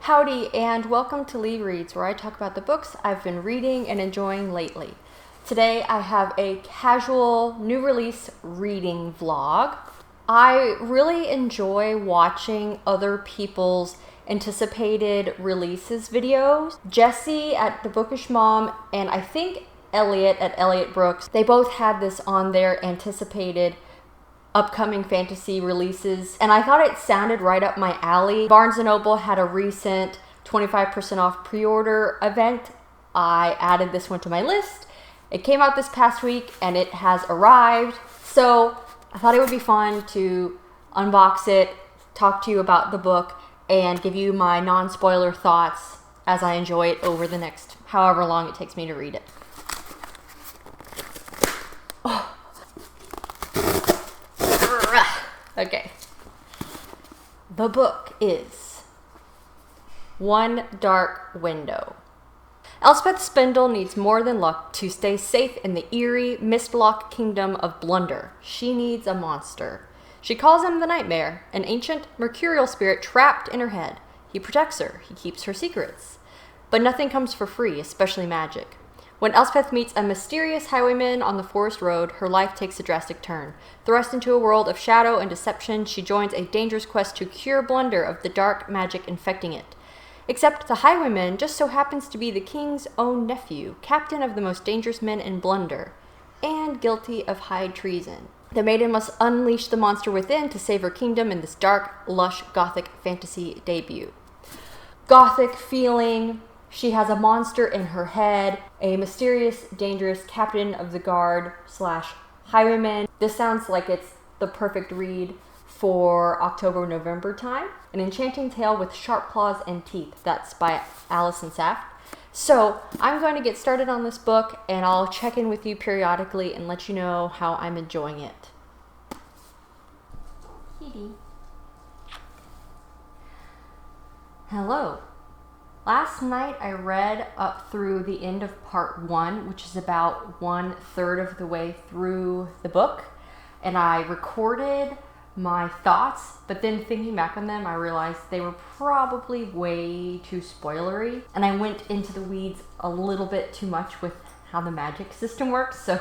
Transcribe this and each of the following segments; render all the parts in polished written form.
Howdy, and welcome to LeeReads, where I talk about the books I've been reading and enjoying lately. Today I have a casual new release reading vlog. I really enjoy watching other people's anticipated releases videos. Jessie at The Bookish Mom and I think Elliot at Elliot Brooks, they both had this on their anticipated upcoming fantasy releases, and I thought it sounded right up my alley. Barnes & Noble had a recent 25% off pre-order event. I added this one to my list. It came out this past week and it has arrived, so I thought it would be fun to unbox it, talk to you about the book, and give you my non-spoiler thoughts as I enjoy it over the next however long it takes me to read it. Okay. The book is One Dark Window. Elspeth Spindle needs more than luck to stay safe in the eerie, mist-locked kingdom of Blunder. She needs a monster. She calls him the Nightmare, an ancient, mercurial spirit trapped in her head. He protects her. He keeps her secrets. But nothing comes for free, especially magic. When Elspeth meets a mysterious highwayman on the forest road, her life takes a drastic turn. Thrust into a world of shadow and deception, she joins a dangerous quest to cure Blunder of the dark magic infecting it. Except the highwayman just so happens to be the king's own nephew, captain of the most dangerous men in Blunder, and guilty of high treason. The maiden must unleash the monster within to save her kingdom in this dark, lush, gothic fantasy debut. Gothic feeling. She has a monster in her head, a mysterious, dangerous captain of the guard / highwayman. This sounds like it's the perfect read for October-November time. An enchanting tale with sharp claws and teeth. That's by Alison Saft. So I'm going to get started on this book, and I'll check in with you periodically and let you know how I'm enjoying it. Hello. Last night I read up through the end of part 1, which is about 1/3 of the way through the book, and I recorded my thoughts, but then thinking back on them I realized they were probably way too spoilery, and I went into the weeds a little bit too much with how the magic system works, so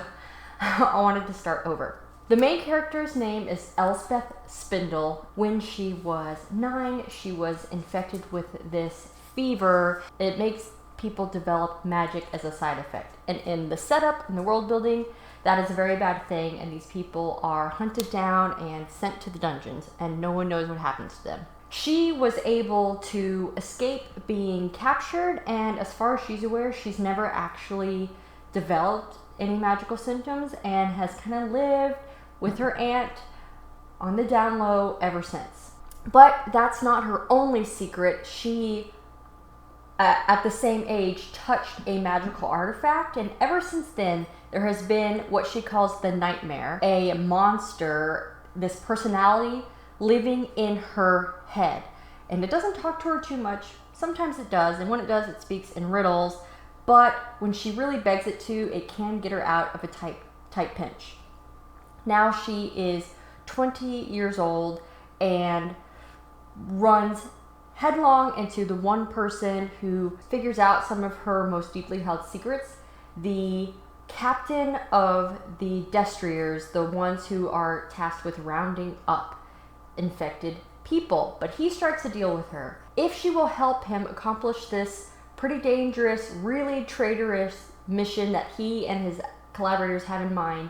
I wanted to start over. The main character's name is Elspeth Spindle. When she was 9, she was infected with this fever. It makes people develop magic as a side effect. And in the setup, in the world building, that is a very bad thing, and these people are hunted down and sent to the dungeons, and no one knows what happens to them. She was able to escape being captured, and as far as she's aware, she's never actually developed any magical symptoms and has kind of lived with her aunt on the down low ever since. But that's not her only secret. She at the same age touched a magical artifact, and ever since then there has been what she calls the Nightmare, a monster, this personality living in her head. And it doesn't talk to her too much. Sometimes it does, and when it does, it speaks in riddles, but when she really begs it to, it can get her out of a tight pinch. Now she is 20 years old and runs headlong into the one person who figures out some of her most deeply held secrets, the captain of the Destriers, the ones who are tasked with rounding up infected people. But he strikes a deal with her. If she will help him accomplish this pretty dangerous, really traitorous mission that he and his collaborators have in mind,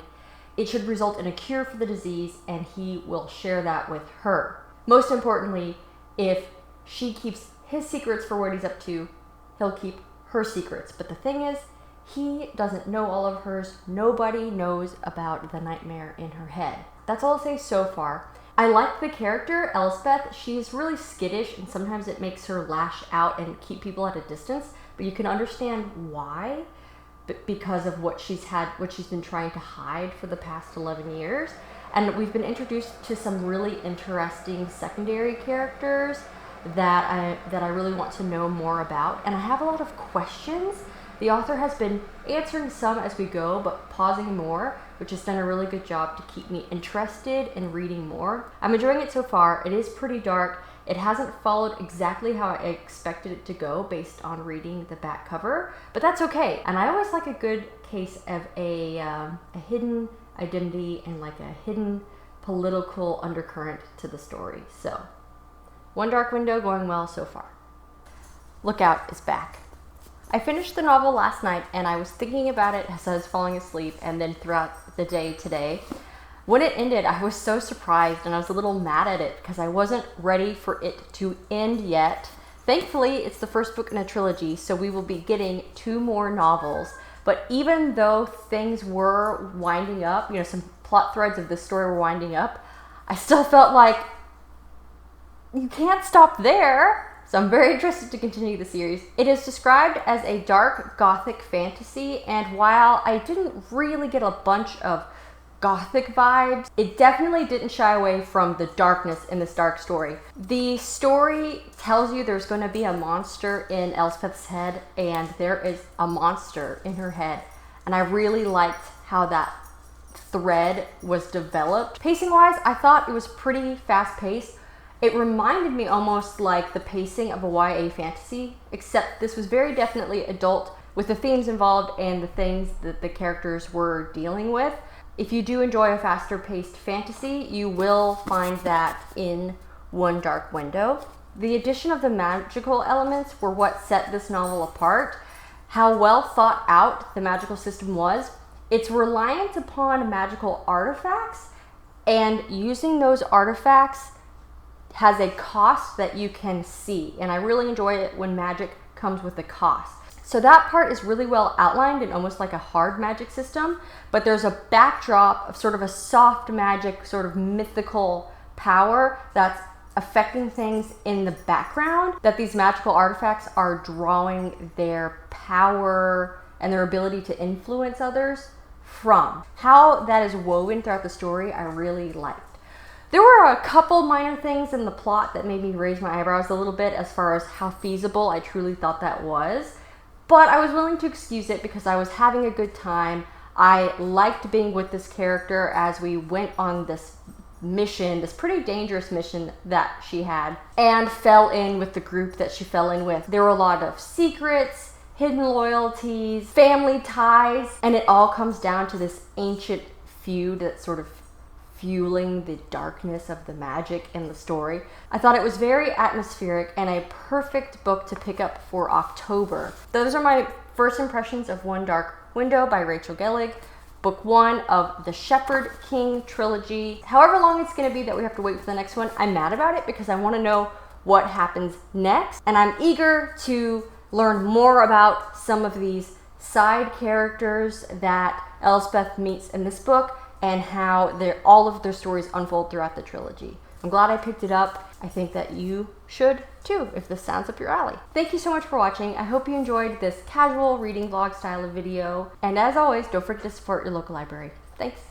it should result in a cure for the disease, and he will share that with her. Most importantly, if she keeps his secrets for what he's up to, he'll keep her secrets. But the thing is, he doesn't know all of hers. Nobody knows about the Nightmare in her head. That's all I'll say so far. I like the character, Elspeth. She's really skittish, and sometimes it makes her lash out and keep people at a distance, but you can understand why, because of what she's been trying to hide for the past 11 years. And we've been introduced to some really interesting secondary characters that I really want to know more about, and I have a lot of questions. The author has been answering some as we go, but pausing more, which has done a really good job to keep me interested in reading more. I'm enjoying it so far. It is pretty dark. It hasn't followed exactly how I expected it to go based on reading the back cover, but that's okay. And I always like a good case of a hidden identity and like a hidden political undercurrent to the story. So, One Dark Window going well so far. Look Out is back. I finished the novel last night and I was thinking about it as I was falling asleep and then throughout the day today. When it ended, I was so surprised and I was a little mad at it because I wasn't ready for it to end yet. Thankfully, it's the first book in a trilogy, so we will be getting 2 more novels. But even though things were winding up, some plot threads of this story were winding up, I still felt like you can't stop there. So I'm very interested to continue the series. It is described as a dark gothic fantasy, and while I didn't really get a bunch of gothic vibes, it definitely didn't shy away from the darkness in this dark story. The story tells you there's going to be a monster in Elspeth's head, and there is a monster in her head. And I really liked how that thread was developed. Pacing wise, I thought it was pretty fast paced. It reminded me almost like the pacing of a YA fantasy, except this was very definitely adult with the themes involved and the things that the characters were dealing with. If you do enjoy a faster paced fantasy, you will find that in One Dark Window. The addition of the magical elements were what set this novel apart. How well thought out the magical system was. It's reliant upon magical artifacts, and using those artifacts has a cost that you can see, and I really enjoy it when magic comes with a cost. So that part is really well outlined and almost like a hard magic system, but there's a backdrop of sort of a soft magic, sort of mythical power that's affecting things in the background, that these magical artifacts are drawing their power and their ability to influence others from. How that is woven throughout the story, I really liked. There were a couple minor things in the plot that made me raise my eyebrows a little bit as far as how feasible I truly thought that was. But I was willing to excuse it because I was having a good time. I liked being with this character as we went on this mission, this pretty dangerous mission that she had, and fell in with the group that she fell in with. There were a lot of secrets, hidden loyalties, family ties, and it all comes down to this ancient feud that's sort of fueling the darkness of the magic in the story. I thought it was very atmospheric and a perfect book to pick up for October. Those are my first impressions of One Dark Window by Rachel Gellig, book 1 of the Shepherd King trilogy. However long it's going to be that we have to wait for the next one, I'm mad about it because I want to know what happens next, and I'm eager to learn more about some of these side characters that Elspeth meets in this book and how all of their stories unfold throughout the trilogy. I'm glad I picked it up. I think that you should too, if this sounds up your alley. Thank you so much for watching. I hope you enjoyed this casual reading vlog style of video. And as always, don't forget to support your local library. Thanks.